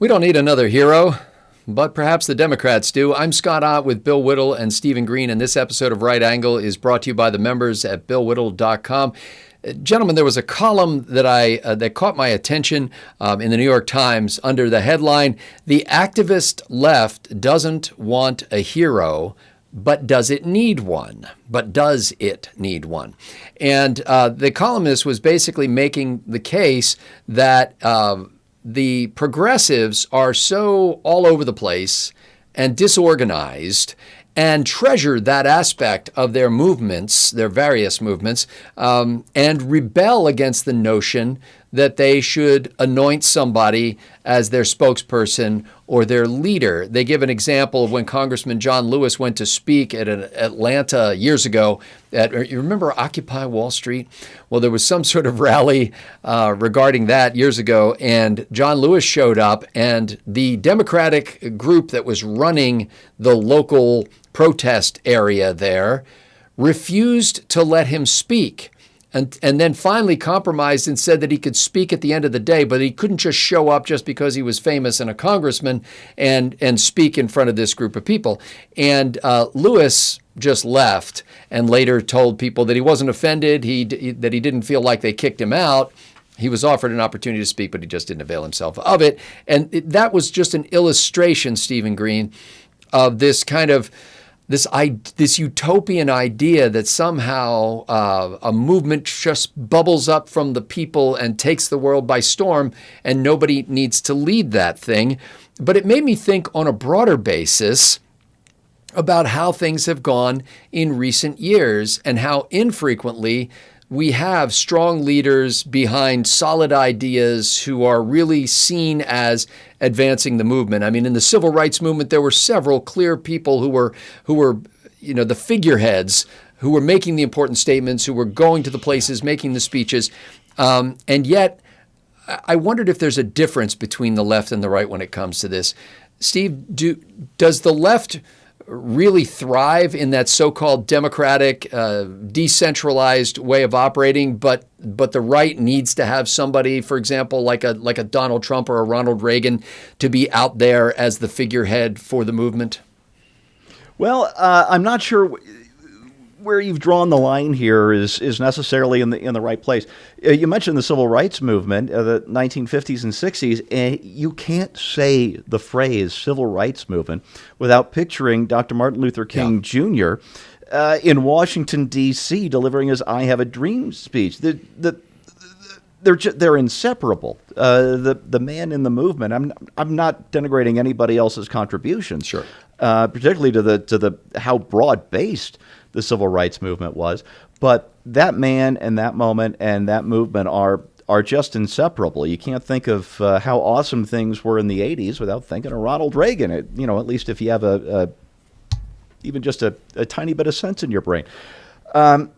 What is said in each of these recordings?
We don't need another hero, but perhaps the Democrats do. I'm Scott Ott with Bill Whittle and Stephen Green, and this episode of Right Angle is brought to you by the members at BillWhittle.com. Gentlemen, there was a column that caught my attention in the New York Times under the headline, "The activist left doesn't want a hero, but does it need one? But does it need one?" And the columnist was basically making the case that the progressives are so all over the place and disorganized and treasure that aspect of their movements, their various movements, and rebel against the notion that they should anoint somebody as their spokesperson or their leader. They give an example of when Congressman John Lewis went to speak at Atlanta years ago you remember Occupy Wall Street? Well, there was some sort of rally regarding that years ago, and John Lewis showed up, and the Democratic group that was running the local protest area there refused to let him speak. And then finally compromised and said that he could speak at the end of the day, but he couldn't just show up just because he was famous and a congressman and speak in front of this group of people. And Lewis just left and later told people that he wasn't offended, that he didn't feel like they kicked him out. He was offered an opportunity to speak, but he just didn't avail himself of it. And that was just an illustration, Stephen Green, of this kind of this utopian idea that somehow a movement just bubbles up from the people and takes the world by storm, and nobody needs to lead that thing. But it made me think on a broader basis about how things have gone in recent years and how infrequently we have strong leaders behind solid ideas who are really seen as advancing the movement. I mean, in the civil rights movement, there were several clear people who were, the figureheads, who were making the important statements, who were going to the places, making the speeches. And yet, I wondered if there's a difference between the left and the right when it comes to this. Steve, does the left really thrive in that so-called democratic, decentralized way of operating, but the right needs to have somebody, for example, like a Donald Trump or a Ronald Reagan, to be out there as the figurehead for the movement? Well, I'm not sure where you've drawn the line here is necessarily in the right place. You mentioned the civil rights movement, the 1950s and 60s, and you can't say the phrase civil rights movement without picturing Dr. Martin Luther King Jr. In Washington, D.C., delivering his "I Have a Dream" speech. They're inseparable. The man in the movement. I'm not denigrating anybody else's contributions. Sure. Particularly to the how broad based the civil rights movement was, but that man and that moment and that movement are just inseparable. You can't think of how awesome things were in the 80s without thinking of Ronald Reagan. At least if you have even just a tiny bit of sense in your brain. But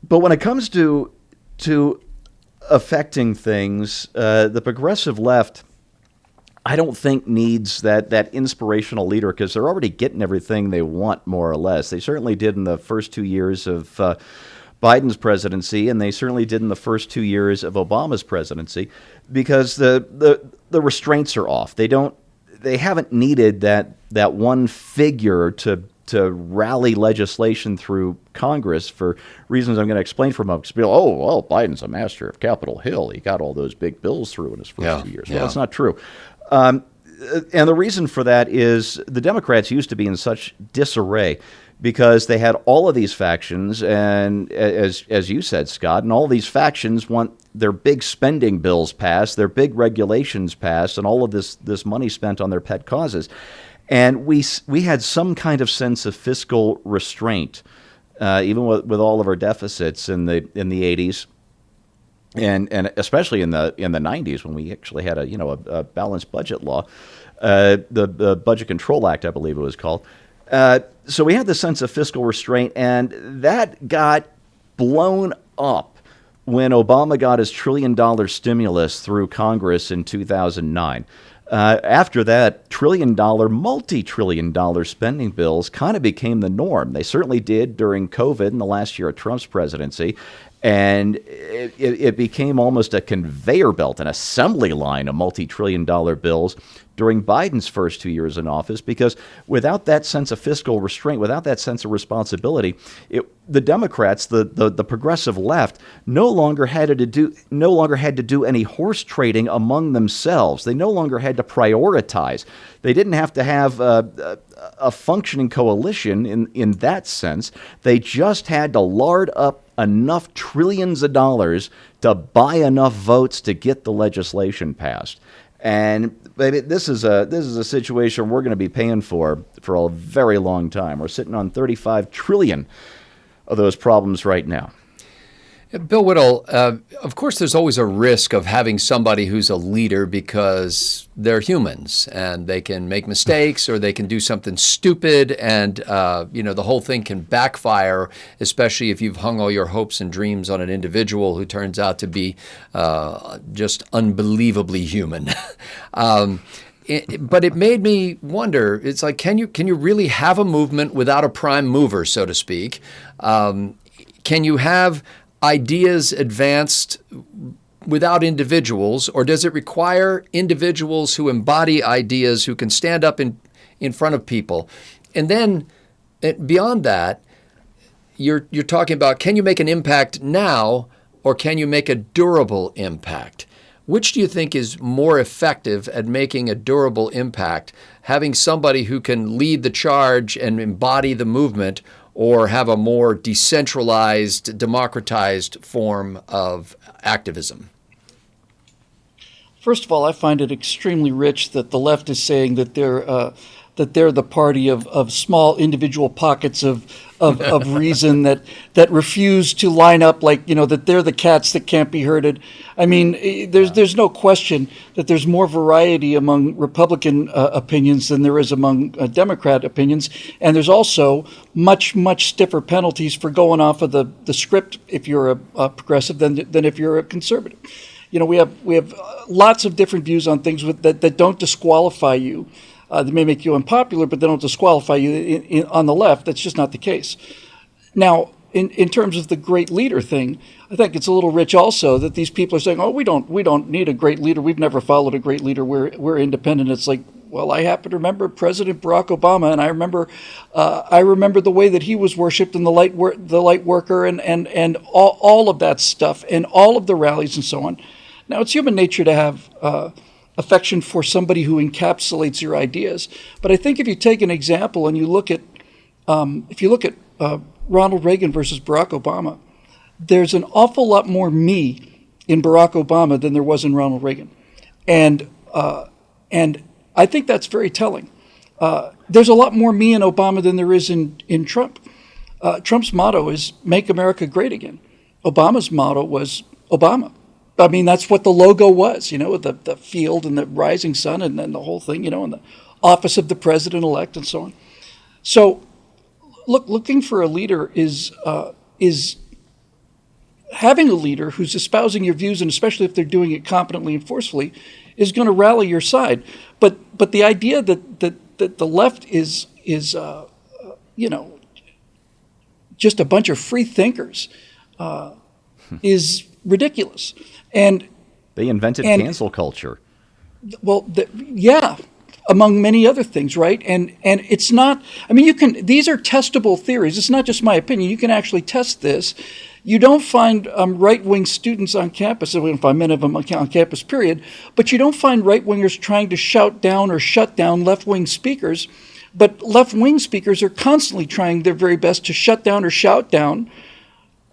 when it comes to affecting things, the progressive left, I don't think needs that inspirational leader, because they're already getting everything they want, more or less. They certainly did in the first 2 years of Biden's presidency, and they certainly did in the first 2 years of Obama's presidency, because the restraints are off. They haven't needed that one figure to rally legislation through Congress for reasons I'm going to explain for a moment. Biden's a master of Capitol Hill. He got all those big bills through in his first 2 years. Well, that's not true. And the reason for that is the Democrats used to be in such disarray because they had all of these factions, and as you said, Scott, and all these factions want their big spending bills passed, their big regulations passed, and all of this money spent on their pet causes. And we had some kind of sense of fiscal restraint, even with all of our deficits in the 80s. And especially in the 90s, when we actually had a balanced budget law, the Budget Control Act, I believe it was called. So we had the sense of fiscal restraint, and that got blown up when Obama got his $1 trillion stimulus through Congress in 2009. After that, multi-trillion-dollar spending bills kind of became the norm. They certainly did during COVID in the last year of Trump's presidency. And it became almost a conveyor belt, an assembly line of multi-trillion-dollar bills during Biden's first 2 years in office, because without that sense of fiscal restraint, without that sense of responsibility, the Democrats, the progressive left, no longer had to do any horse trading among themselves. They no longer had to prioritize. They didn't have to have a functioning coalition in that sense. They just had to lard up enough trillions of dollars to buy enough votes to get the legislation passed. And this is a situation we're going to be paying for a very long time. We're sitting on 35 trillion of those problems right now. Bill Whittle, of course, there's always a risk of having somebody who's a leader because they're humans and they can make mistakes or they can do something stupid, and the whole thing can backfire, especially if you've hung all your hopes and dreams on an individual who turns out to be just unbelievably human. But it made me wonder. It's like, can you really have a movement without a prime mover, so to speak? Can you have ideas advanced without individuals, or does it require individuals who embody ideas, who can stand up in front of people? And then beyond that, you're talking about, can you make an impact now, or can you make a durable impact? Which do you think is more effective at making a durable impact? Having somebody who can lead the charge and embody the movement, or have a more decentralized, democratized form of activism? First of all, I find it extremely rich that the left is saying that they're the party of small individual pockets of reason that refuse to line up, like, that they're the cats that can't be herded. I mean, there's no question that there's more variety among Republican opinions than there is among Democrat opinions, and there's also much stiffer penalties for going off of the script if you're a progressive than if you're a conservative. We have lots of different views on things that don't disqualify you. They may make you unpopular, but they don't disqualify you on the left. That's just not the case. Now, in terms of the great leader thing, I think it's a little rich also that these people are saying, "Oh, we don't need a great leader. We've never followed a great leader. We're independent." It's like, well, I happen to remember President Barack Obama, and I remember the way that he was worshipped, and the light worker, and all of that stuff, and all of the rallies and so on. Now, it's human nature to have affection for somebody who encapsulates your ideas. But I think if you take an example and you look at Ronald Reagan versus Barack Obama, there's an awful lot more me in Barack Obama than there was in Ronald Reagan, and I think that's very telling. There's a lot more me in Obama than there is in Trump. Trump's motto is "Make America Great Again." Obama's motto was Obama. I mean, that's what the logo was, with the field and the rising sun, and then the whole thing, and the office of the president-elect and so on. So, looking for a leader is having a leader who's espousing your views, and especially if they're doing it competently and forcefully, is going to rally your side. But the idea that the left is just a bunch of free thinkers is ridiculous. And they invented cancel culture. Well, among many other things, right? And it's not. I mean, these are testable theories. It's not just my opinion. You can actually test this. You don't find right-wing students on campus. We don't find many of them on campus, period. But you don't find right-wingers trying to shout down or shut down left-wing speakers. But left-wing speakers are constantly trying their very best to shut down or shout down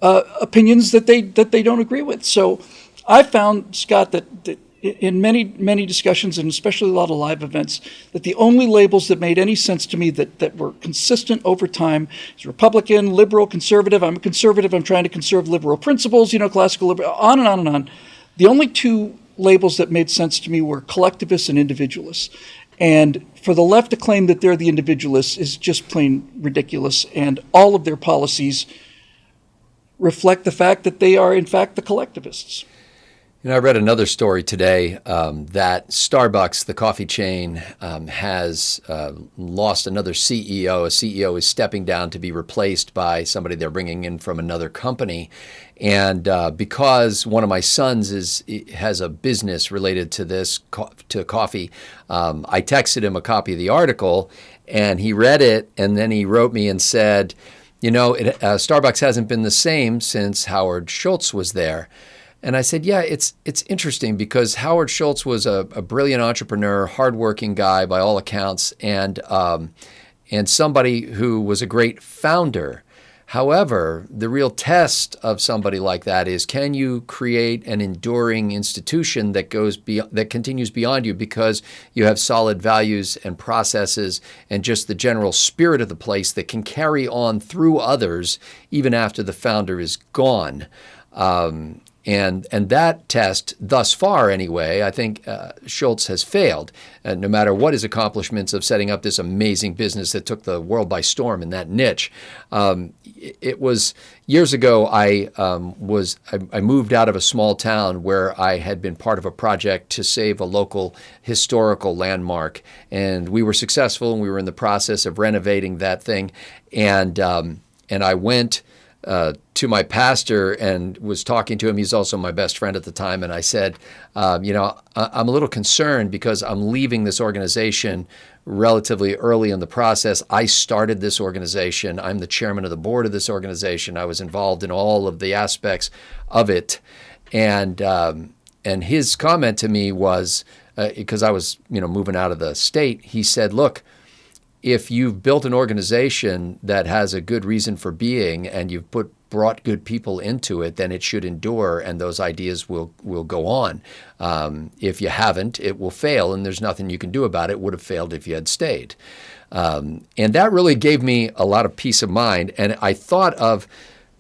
opinions that they don't agree with. So I found, Scott, that in many discussions, and especially a lot of live events, that the only labels that made any sense to me that were consistent over time is Republican, liberal, conservative. I'm a conservative. I'm trying to conserve liberal principles, classical liberal, on and on and on. The only two labels that made sense to me were collectivists and individualists. And for the left to claim that they're the individualists is just plain ridiculous. And all of their policies reflect the fact that they are, in fact, the collectivists. I read another story today that Starbucks, the coffee chain, has lost another CEO. A CEO is stepping down to be replaced by somebody they're bringing in from another company. And because one of my sons has a business related to this, to coffee, I texted him a copy of the article, and he read it, and then he wrote me and said, Starbucks hasn't been the same since Howard Schultz was there. And I said, yeah, it's interesting because Howard Schultz was a brilliant entrepreneur, hardworking guy by all accounts, and somebody who was a great founder. However, the real test of somebody like that is, can you create an enduring institution that continues beyond you because you have solid values and processes and just the general spirit of the place that can carry on through others even after the founder is gone. And that test, thus far anyway, I think Schultz has failed, no matter what his accomplishments of setting up this amazing business that took the world by storm in that niche. It was years ago, I moved out of a small town where I had been part of a project to save a local historical landmark. And we were successful, and we were in the process of renovating that thing. And I went to my pastor and was talking to him. He's also my best friend at the time. And I said, I'm a little concerned because I'm leaving this organization relatively early in the process. I started this organization. I'm the chairman of the board of this organization. I was involved in all of the aspects of it. And his comment to me was, because I was, moving out of the state, he said, look, if you've built an organization that has a good reason for being and you've brought good people into it, then it should endure and those ideas will go on. If you haven't, it will fail and there's nothing you can do about it. It would have failed if you had stayed. And that really gave me a lot of peace of mind. And I thought of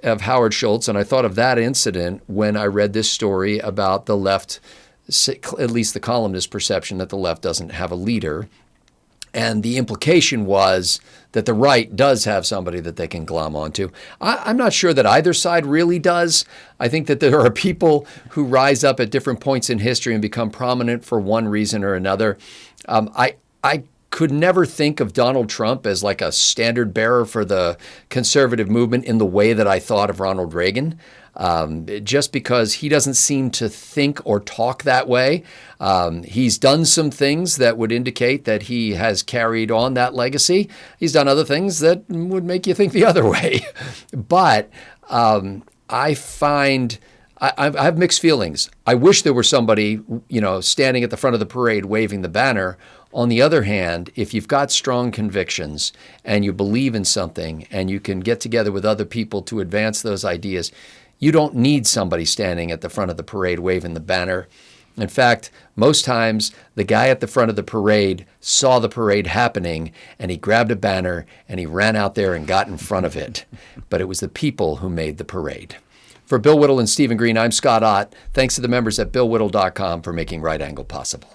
Howard Schultz, and I thought of that incident when I read this story about the left, at least the columnist perception that the left doesn't have a leader. And the implication was that the right does have somebody that they can glom onto. I'm not sure that either side really does. I think that there are people who rise up at different points in history and become prominent for one reason or another. I could never think of Donald Trump as like a standard bearer for the conservative movement in the way that I thought of Ronald Reagan. Just because he doesn't seem to think or talk that way. He's done some things that would indicate that he has carried on that legacy. He's done other things that would make you think the other way. But I have mixed feelings. I wish there were somebody, standing at the front of the parade waving the banner. On the other hand, if you've got strong convictions and you believe in something and you can get together with other people to advance those ideas, you don't need somebody standing at the front of the parade waving the banner. In fact, most times the guy at the front of the parade saw the parade happening and he grabbed a banner and he ran out there and got in front of it. But it was the people who made the parade. For Bill Whittle and Stephen Green, I'm Scott Ott. Thanks to the members at BillWhittle.com for making Right Angle possible.